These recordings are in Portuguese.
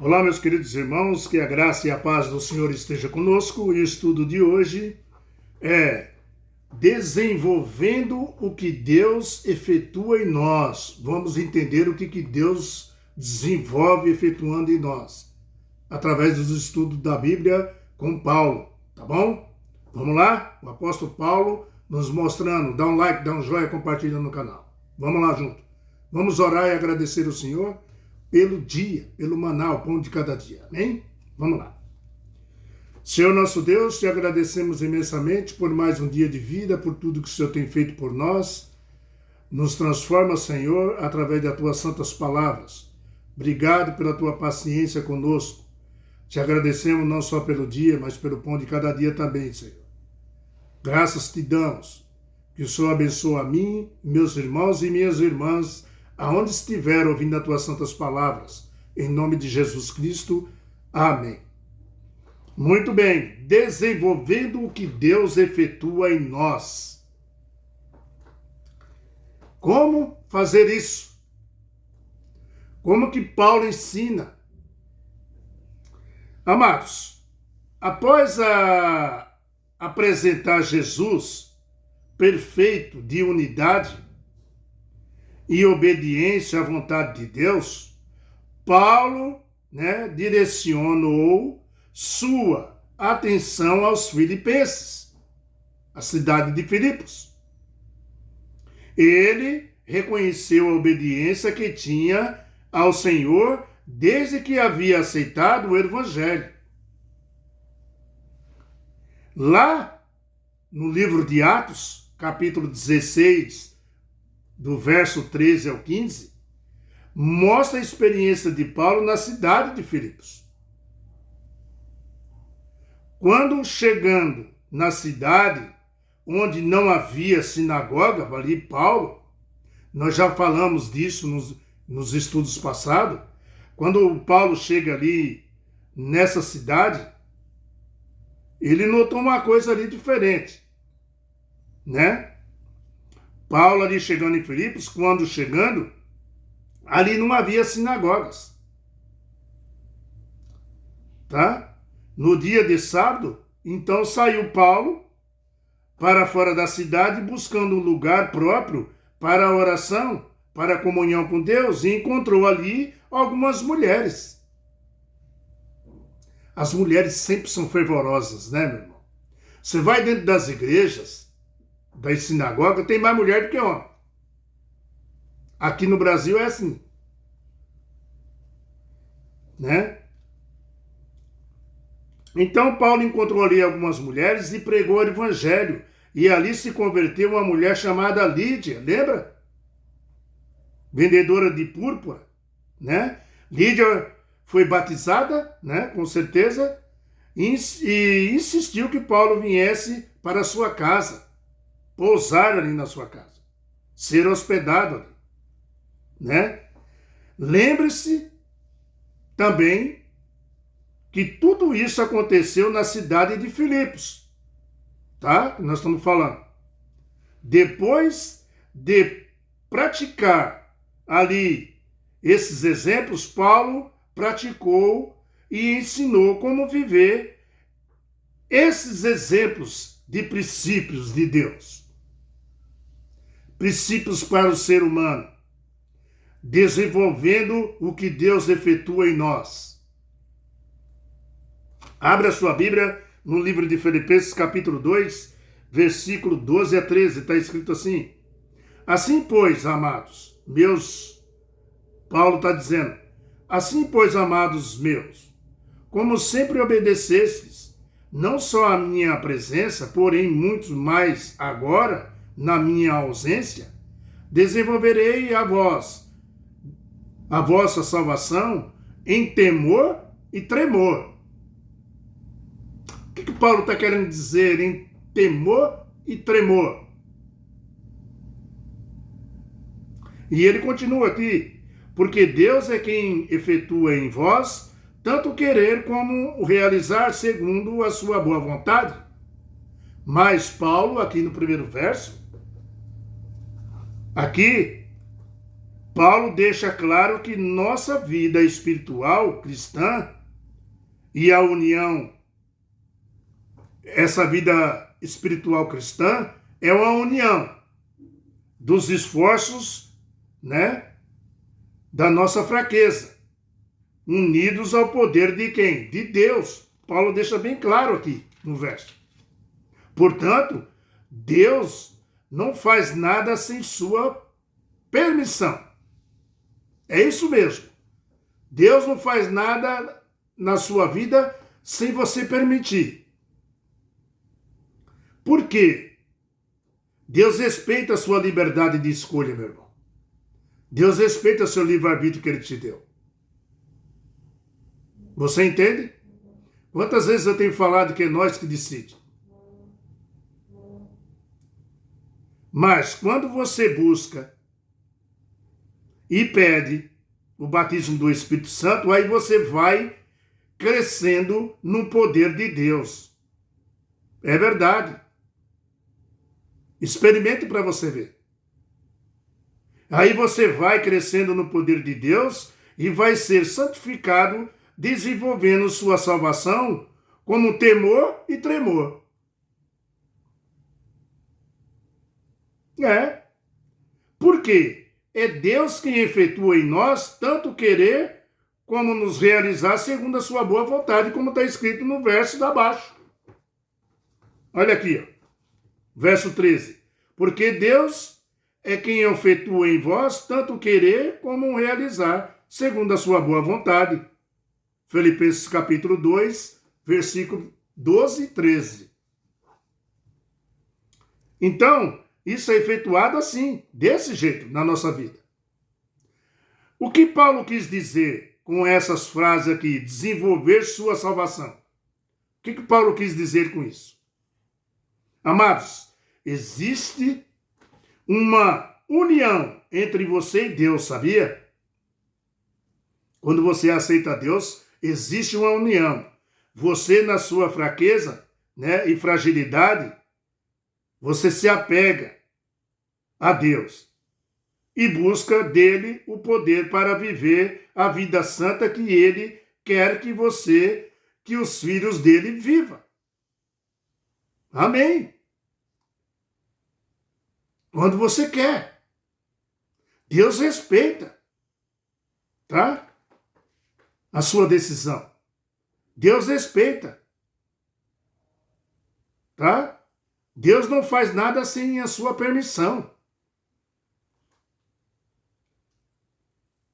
Olá, meus queridos irmãos, que a graça e a paz do Senhor esteja conosco. E o estudo de hoje é desenvolvendo o que Deus efetua em nós. Vamos entender o que Deus desenvolve efetuando em nós, através dos estudos da Bíblia com Paulo, tá bom? Vamos lá? O apóstolo Paulo nos mostrando. Dá um like, dá um joinha, compartilha no canal. Vamos lá junto. Vamos orar e agradecer ao Senhor pelo dia, pelo maná, o pão de cada dia. Amém? Vamos lá. Senhor nosso Deus, te agradecemos imensamente por mais um dia de vida, por tudo que o Senhor tem feito por nós. Nos transforma, Senhor, através das tuas santas palavras. Obrigado pela tua paciência conosco. Te agradecemos não só pelo dia, mas pelo pão de cada dia também, Senhor. Graças te damos. Que o Senhor abençoe a mim, meus irmãos e minhas irmãs, aonde estiver ouvindo as tuas santas palavras. Em nome de Jesus Cristo. Amém. Muito bem. Desenvolvendo o que Deus efetua em nós. Como fazer isso? Como que Paulo ensina? Amados, após apresentar Jesus perfeito de unidade e obediência à vontade de Deus, Paulo, direcionou sua atenção aos filipenses, a cidade de Filipos. Ele reconheceu a obediência que tinha ao Senhor desde que havia aceitado o Evangelho. Lá no livro de Atos, capítulo 16, do verso 13 ao 15, mostra a experiência de Paulo na cidade de Filipos. Quando chegando na cidade onde não havia sinagoga, ali Paulo, nós já falamos disso nos estudos passados, quando Paulo chega ali nessa cidade, ele notou uma coisa ali diferente, Paulo ali chegando em Filipos, quando chegando, ali não havia sinagogas. No dia de sábado, então saiu Paulo para fora da cidade, buscando um lugar próprio para a oração, para a comunhão com Deus, e encontrou ali algumas mulheres. As mulheres sempre são fervorosas, meu irmão? Você vai dentro das igrejas, das sinagogas, tem mais mulher do que homem. Aqui no Brasil é assim. Então Paulo encontrou ali algumas mulheres e pregou o evangelho. E ali se converteu uma mulher chamada Lídia, lembra? Vendedora de púrpura, Lídia foi batizada, com certeza, e insistiu que Paulo viesse para a sua casa, pousar ali na sua casa, ser hospedado ali, Lembre-se também que tudo isso aconteceu na cidade de Filipos, Nós estamos falando. Depois de praticar ali esses exemplos, Paulo praticou e ensinou como viver esses exemplos de princípios de Deus. Princípios para o ser humano, desenvolvendo o que Deus efetua em nós. Abra sua Bíblia no livro de Filipenses, capítulo 2, versículo 12 a 13, está escrito assim: Assim, pois, amados meus, Paulo está dizendo, assim, pois, amados meus, como sempre obedecestes, não só a minha presença, porém muito mais agora, na minha ausência, desenvolverei a vossa salvação em temor e tremor. O que Paulo está querendo dizer em temor e tremor? E ele continua aqui, porque Deus é quem efetua em vós tanto querer como realizar segundo a sua boa vontade. Mas Paulo, aqui no primeiro verso, aqui Paulo deixa claro que nossa vida espiritual cristã e a união, essa vida espiritual cristã, é uma união dos esforços, né, da nossa fraqueza, unidos ao poder de quem? De Deus. Paulo deixa bem claro aqui no verso. Portanto, Deus não faz nada sem sua permissão. É isso mesmo. Deus não faz nada na sua vida sem você permitir. Por quê? Deus respeita a sua liberdade de escolha, meu irmão. Deus respeita o seu livre-arbítrio que Ele te deu. Você entende? Quantas vezes eu tenho falado que é nós que decidimos? Mas quando você busca e pede o batismo do Espírito Santo, aí você vai crescendo no poder de Deus. É verdade. Experimente para você ver. Aí você vai crescendo no poder de Deus e vai ser santificado, desenvolvendo sua salvação como temor e tremor. Por quê? É Deus quem efetua em nós tanto querer como nos realizar segundo a sua boa vontade, como está escrito no verso da abaixo. Olha aqui, ó. Verso 13. Porque Deus é quem efetua em vós tanto querer como realizar segundo a sua boa vontade. Filipenses capítulo 2, versículo 12 e 13. Então, isso é efetuado assim, desse jeito, na nossa vida. O que Paulo quis dizer com essas frases aqui? Desenvolver sua salvação. O que Paulo quis dizer com isso? Amados, existe uma união entre você e Deus, sabia? Quando você aceita Deus, existe uma união. Você, na sua fraqueza, né, e fragilidade, você se apega a Deus e busca dele o poder para viver a vida santa que ele quer que você, que os filhos dele vivam. Amém. Quando você quer. Deus respeita, tá? A sua decisão. Deus respeita, tá? Deus não faz nada sem a sua permissão.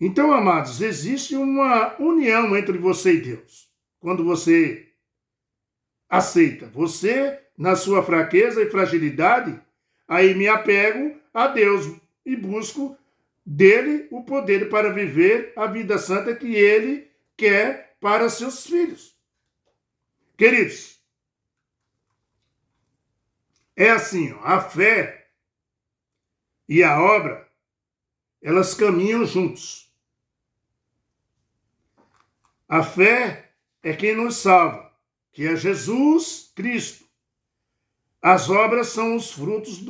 Então, amados, existe uma união entre você e Deus. Quando você aceita, você, na sua fraqueza e fragilidade, aí me apego a Deus e busco dele o poder para viver a vida santa que ele quer para seus filhos. Queridos, é assim, ó, a fé e a obra, elas caminham juntos. A fé é quem nos salva, que é Jesus Cristo. As obras são os frutos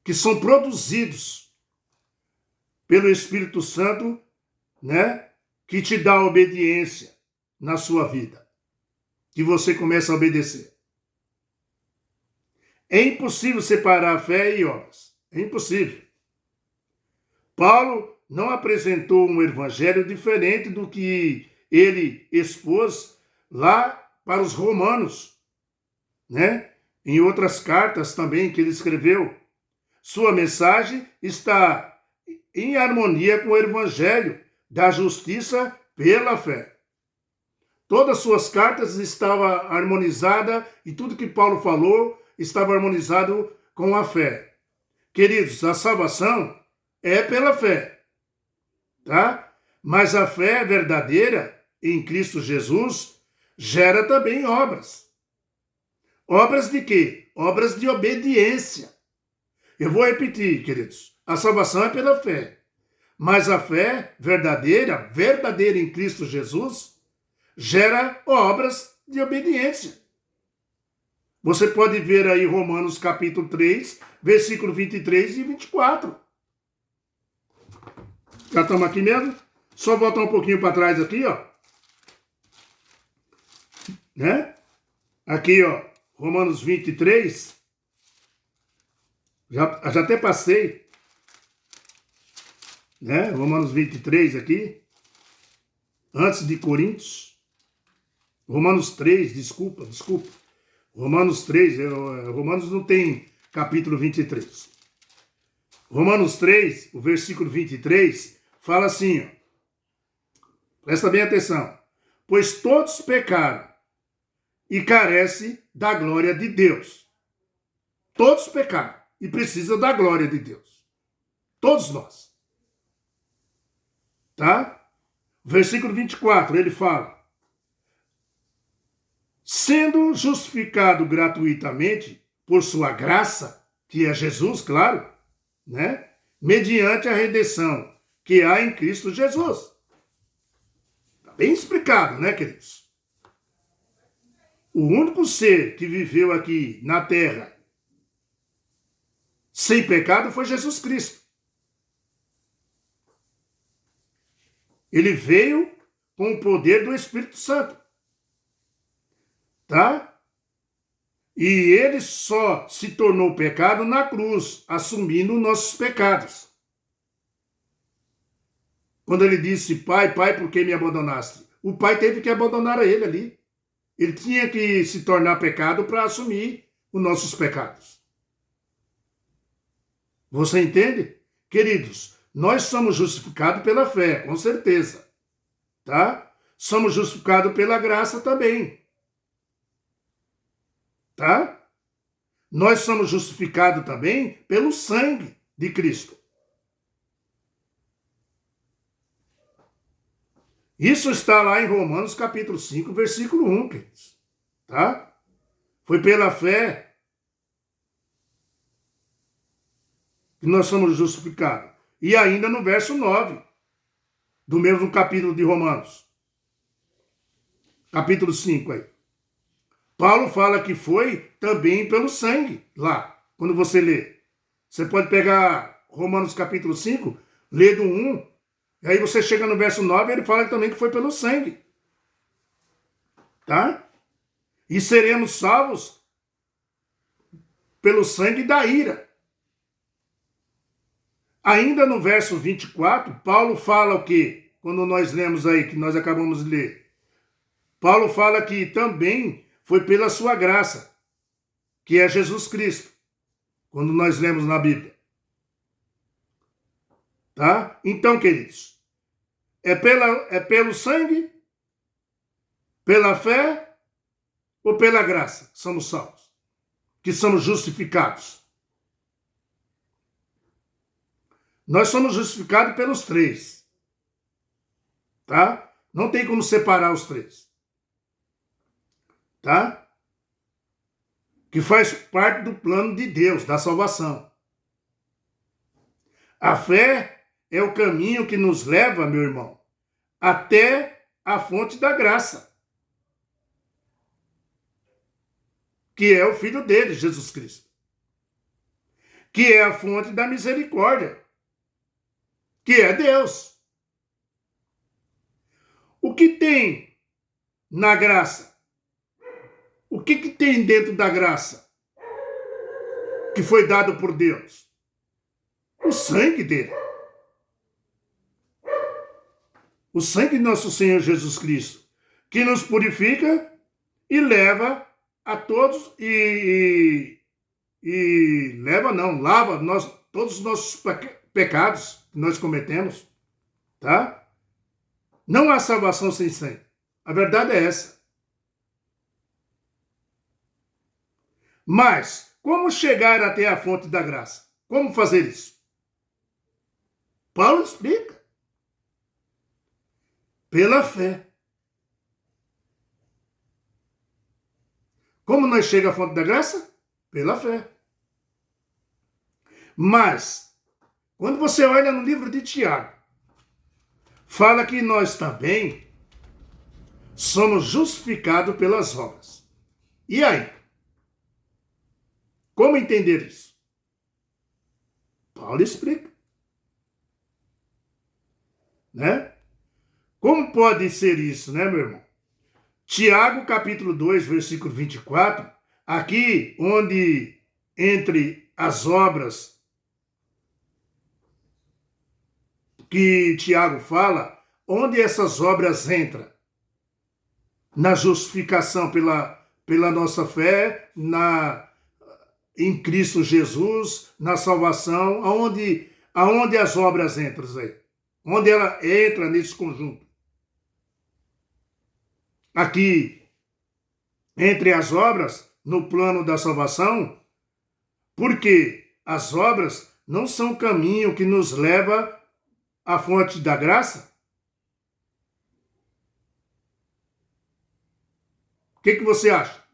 que são produzidos pelo Espírito Santo, né, que te dá obediência na sua vida, que você começa a obedecer. É impossível separar a fé e obras. É impossível. Paulo não apresentou um evangelho diferente do que ele expôs lá para os romanos, né? Em outras cartas também que ele escreveu. Sua mensagem está em harmonia com o evangelho da justiça pela fé. Todas as suas cartas estavam harmonizadas e tudo que Paulo falou estava harmonizado com a fé. Queridos, a salvação é pela fé, tá? Mas a fé verdadeira em Cristo Jesus gera também obras. Obras de quê? Obras de obediência. Eu vou repetir, queridos. A salvação é pela fé. Mas a fé verdadeira em Cristo Jesus, gera obras de obediência. Você pode ver aí Romanos capítulo 3, versículo 23 e 24. Já estamos aqui mesmo? Só voltar um pouquinho para trás aqui, ó. Né? Aqui, ó, Romanos 23. Já até passei. Né? Romanos 23 aqui. Antes de Coríntios. Romanos 3, desculpa. Romanos 3, Romanos não tem capítulo 23. Romanos 3, o versículo 23, fala assim, ó. Presta bem atenção. Pois todos pecaram e carecem da glória de Deus. Todos pecaram e precisam da glória de Deus. Todos nós. Tá? Versículo 24, ele fala: sendo justificado gratuitamente por sua graça, que é Jesus, claro, né? Mediante a redenção que há em Cristo Jesus. Está bem explicado, né, queridos? O único ser que viveu aqui na terra sem pecado foi Jesus Cristo. Ele veio com o poder do Espírito Santo. Tá? E ele só se tornou pecado na cruz, assumindo nossos pecados. Quando ele disse, Pai, por que me abandonaste? O Pai teve que abandonar ele ali. Ele tinha que se tornar pecado para assumir os nossos pecados. Você entende? Queridos, nós somos justificados pela fé, com certeza. Tá? Somos justificados pela graça também. Tá? Nós somos justificados também pelo sangue de Cristo. Isso está lá em Romanos capítulo 5, versículo 1, queridos. Tá? Foi pela fé que nós somos justificados. E ainda no verso 9, do mesmo capítulo de Romanos. Capítulo 5 aí. Paulo fala que foi também pelo sangue, lá, quando você lê. Você pode pegar Romanos capítulo 5, ler do 1, e aí você chega no verso 9 e ele fala também que foi pelo sangue. Tá? E seremos salvos pelo sangue da ira. Ainda no verso 24, Paulo fala o quê? Quando nós lemos aí, que nós acabamos de ler. Paulo fala que também foi pela sua graça, que é Jesus Cristo, quando nós lemos na Bíblia. Tá? Então, queridos, é pelo sangue, pela fé ou pela graça que somos salvos, que somos justificados. Nós somos justificados pelos três. Tá? Não tem como separar os três. Tá? Que faz parte do plano de Deus, da salvação. A fé é o caminho que nos leva, meu irmão, até a fonte da graça, que é o Filho dele, Jesus Cristo, que é a fonte da misericórdia, que é Deus. O que tem na graça? O que tem dentro da graça que foi dado por Deus? O sangue dele. O sangue de nosso Senhor Jesus Cristo, que nos purifica e leva a todos lava todos os nossos pecados que nós cometemos, tá? Não há salvação sem sangue. A verdade é essa. Mas, como chegar até a fonte da graça? Como fazer isso? Paulo explica. Pela fé. Como nós chegamos à fonte da graça? Pela fé. Mas, quando você olha no livro de Tiago, fala que nós também somos justificados pelas obras. E aí? Como entender isso? Paulo explica. né? Como pode ser isso, né, meu irmão? Tiago, capítulo 2, versículo 24, aqui onde entre as obras que Tiago fala, onde essas obras entram? Na justificação pela nossa fé, em Cristo Jesus, na salvação, aonde as obras entram aí? Onde ela entra nesse conjunto? Aqui, entre as obras, no plano da salvação, porque as obras não são o caminho que nos leva à fonte da graça? O que você acha?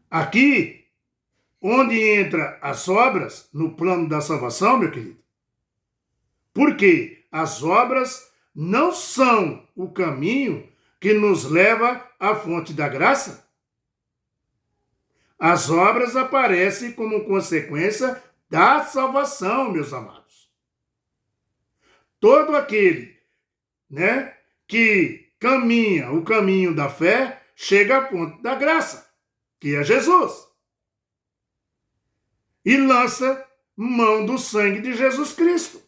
Aqui, onde entra as obras no plano da salvação, meu querido? Porque as obras não são o caminho que nos leva à fonte da graça. As obras aparecem como consequência da salvação, meus amados. Todo aquele, né, que caminha o caminho da fé, chega à fonte da graça, que é Jesus. E lança mão do sangue de Jesus Cristo,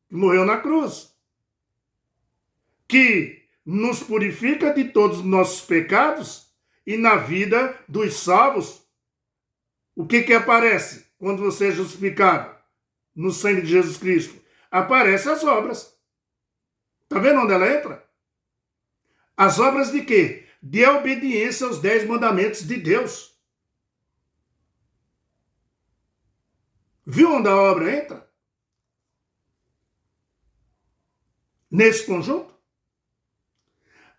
que morreu na cruz, que nos purifica de todos os nossos pecados e na vida dos salvos. O que aparece quando você é justificado no sangue de Jesus Cristo? Aparecem as obras. Está vendo onde ela entra? As obras de quê? De obediência aos 10 mandamentos de Deus. Viu onde a obra entra? Nesse conjunto?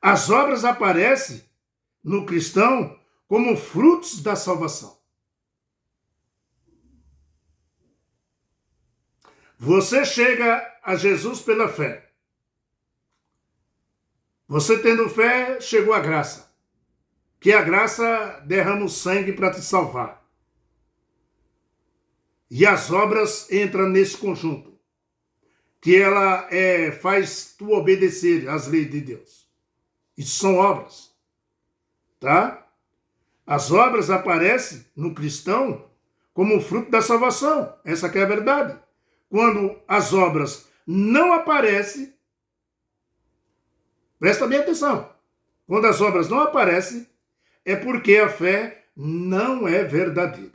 As obras aparecem no cristão como frutos da salvação. Você chega a Jesus pela fé. Você tendo fé, chegou a graça. Que a graça derrama o sangue para te salvar. E as obras entram nesse conjunto. Que ela faz tu obedecer às leis de Deus. Isso são obras. Tá? As obras aparecem no cristão como fruto da salvação. Essa que é a verdade. Quando as obras não aparecem, presta bem atenção. Quando as obras não aparecem, é porque a fé não é verdadeira.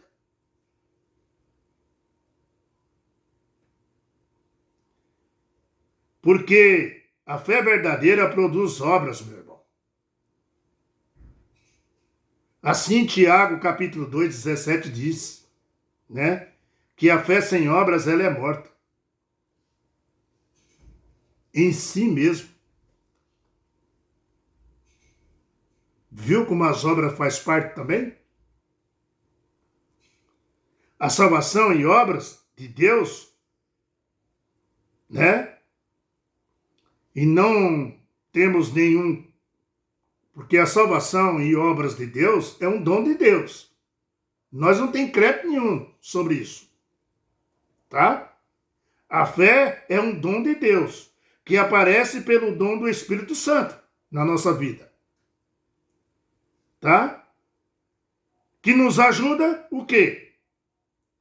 Porque a fé verdadeira produz obras, meu irmão. Assim, Tiago, capítulo 2, 17 diz, né, que a fé sem obras, ela é morta. Em si mesmo. Viu como as obras faz parte também? A salvação e obras de Deus, né? E não temos nenhum... Porque a salvação e obras de Deus é um dom de Deus. Nós não temos crédito nenhum sobre isso. Tá? A fé é um dom de Deus, que aparece pelo dom do Espírito Santo na nossa vida. Tá? Que nos ajuda o quê?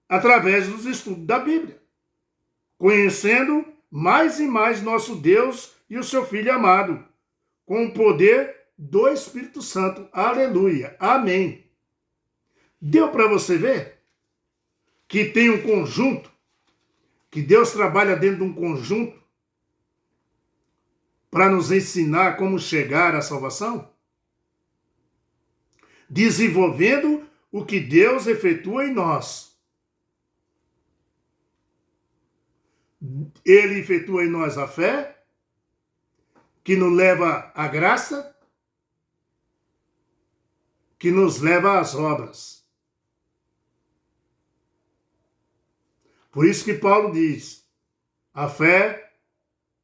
Através dos estudos da Bíblia. Conhecendo mais e mais nosso Deus e o seu Filho amado, com o poder do Espírito Santo. Aleluia. Amém. Deu para você ver que tem um conjunto, que Deus trabalha dentro de um conjunto para nos ensinar como chegar à salvação? Desenvolvendo o que Deus efetua em nós. Ele efetua em nós a fé, que nos leva à graça, que nos leva às obras. Por isso que Paulo diz, a fé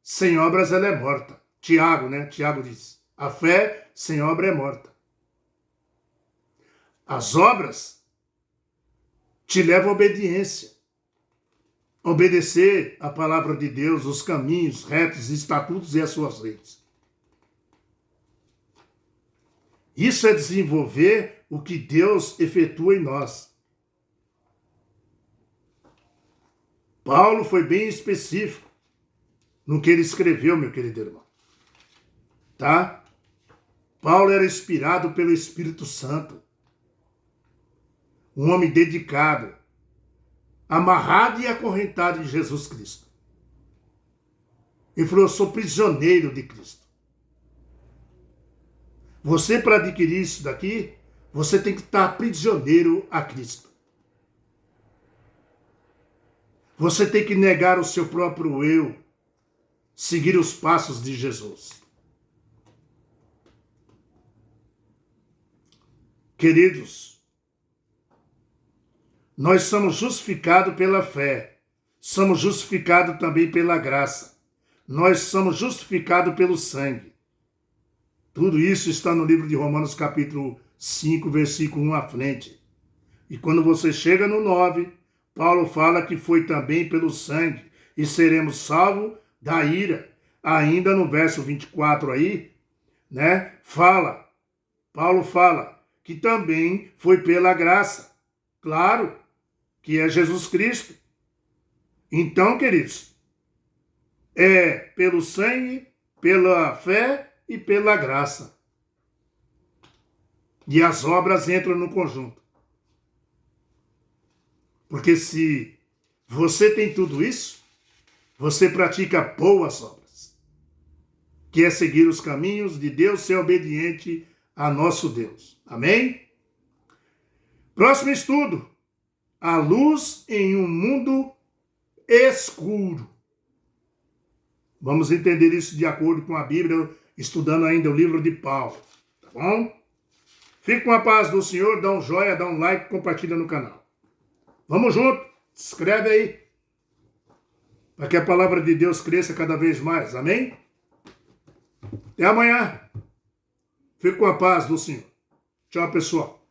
sem obras ela é morta. Tiago, né? Tiago diz, a fé sem obra é morta. As obras te levam à obediência. obedecer a palavra de Deus, os caminhos retos, estatutos e as suas leis. Isso é desenvolver o que Deus efetua em nós. Paulo foi bem específico no que ele escreveu, meu querido irmão. Tá? Paulo era inspirado pelo Espírito Santo. Um homem dedicado, amarrado e acorrentado em Jesus Cristo. Ele falou, eu sou prisioneiro de Cristo. Você, para adquirir isso daqui, você tem que estar prisioneiro a Cristo. Você tem que negar o seu próprio eu, seguir os passos de Jesus. Queridos, nós somos justificados pela fé, somos justificados também pela graça, nós somos justificados pelo sangue. Tudo isso está no livro de Romanos capítulo 5, versículo 1 à frente. E quando você chega no 9, Paulo fala que foi também pelo sangue e seremos salvos da ira. Ainda no verso 24 aí, né, Paulo fala que também foi pela graça. Claro, que é Jesus Cristo. Então, queridos, é pelo sangue, pela fé e pela graça. E as obras entram no conjunto. Porque se você tem tudo isso, você pratica boas obras, que é seguir os caminhos de Deus, ser obediente a nosso Deus. Amém? Próximo estudo. A luz em um mundo escuro. Vamos entender isso de acordo com a Bíblia, estudando ainda o livro de Paulo. Tá bom? Fique com a paz do Senhor, dá um joinha, dá um like, compartilha no canal. Vamos junto, se inscreve aí, para que a palavra de Deus cresça cada vez mais. Amém? Até amanhã. Fique com a paz do Senhor. Tchau, pessoal.